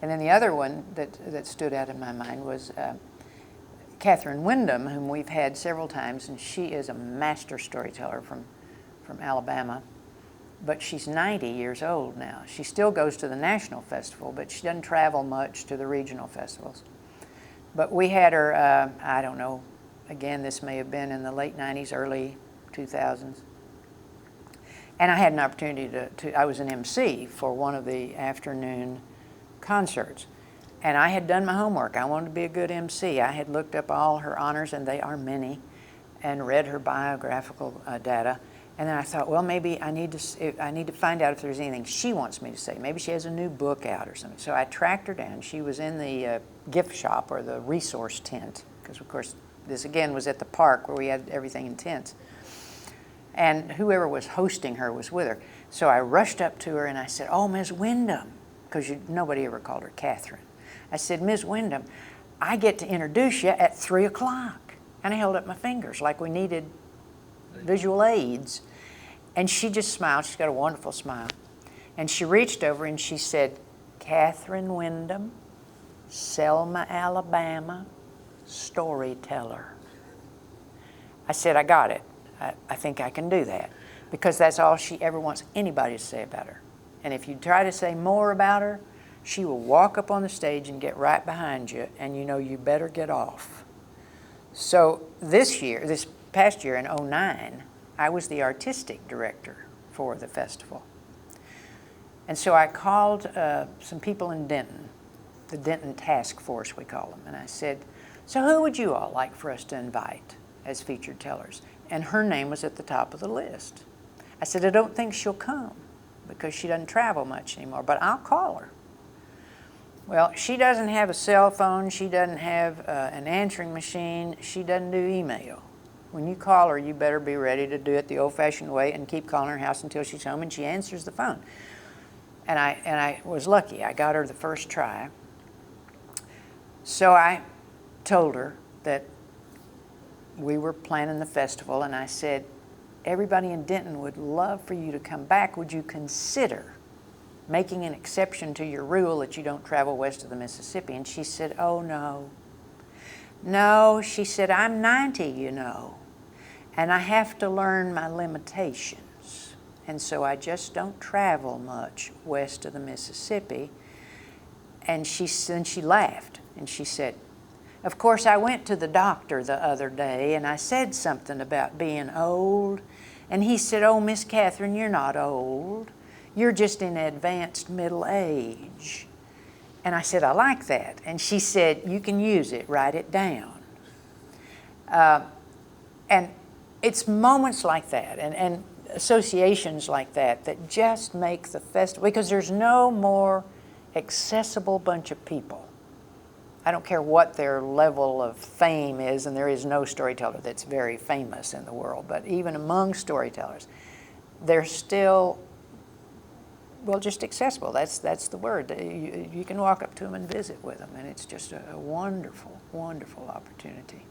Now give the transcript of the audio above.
And then the other one that stood out in my mind was Kathryn Windham, whom we've had several times, and she is a master storyteller from Alabama. But she's 90 years old now. She still goes to the national festival, but she doesn't travel much to the regional festivals. But we had her, I don't know, again, this may have been in the late 90s, early 2000s. And I had an opportunity I was an MC for one of the afternoon concerts. And I had done my homework. I wanted to be a good MC. I had looked up all her honors, and they are many, and read her biographical data. And then I thought, well, maybe I need to find out if there's anything she wants me to say. Maybe she has a new book out or something. So I tracked her down. She was in the gift shop or the resource tent, because of course this again was at the park where we had everything in tents. And whoever was hosting her was with her. So I rushed up to her and I said, "Oh, Ms. Windham," because nobody ever called her Kathryn. I said, "Ms. Windham, I get to introduce you at 3 o'clock. And I held up my fingers like we needed visual aids. And she just smiled. She's got a wonderful smile. And she reached over and she said, "Kathryn Windham, Selma, Alabama, storyteller." I said, "I got it. I think I can do that." Because that's all she ever wants anybody to say about her. And if you try to say more about her, she will walk up on the stage and get right behind you, and you know you better get off. So this past year in '09, I was the artistic director for the festival. And so I called some people in Denton, the Denton Task Force we call them, and I said, "So who would you all like for us to invite as featured tellers?" And her name was at the top of the list. I said, "I don't think she'll come because she doesn't travel much anymore, but I'll call her." Well, she doesn't have a cell phone, she doesn't have an answering machine, she doesn't do email. When you call her, you better be ready to do it the old-fashioned way and keep calling her house until she's home and she answers the phone. And I was lucky. I got her the first try. So I told her that we were planning the festival, and I said, "Everybody in Denton would love for you to come back. Would you consider making an exception to your rule that you don't travel west of the Mississippi?" And she said, "Oh, no. No," she said, "I'm 90, you know, and I have to learn my limitations. And so I just don't travel much west of the Mississippi." And she laughed, and she said, "Of course, I went to the doctor the other day, and I said something about being old. And he said, 'Oh, Miss Kathryn, you're not old. You're just in advanced middle age.'" And I said, "I like that." And she said, "You can use it, write it down." And it's moments like that and associations like that that just make the festival, because there's no more accessible bunch of people. I don't care what their level of fame is, and there is no storyteller that's very famous in the world, but even among storytellers, they're still, well, just accessible. That's the word. You can walk up to them and visit with them, and it's just a wonderful, wonderful opportunity.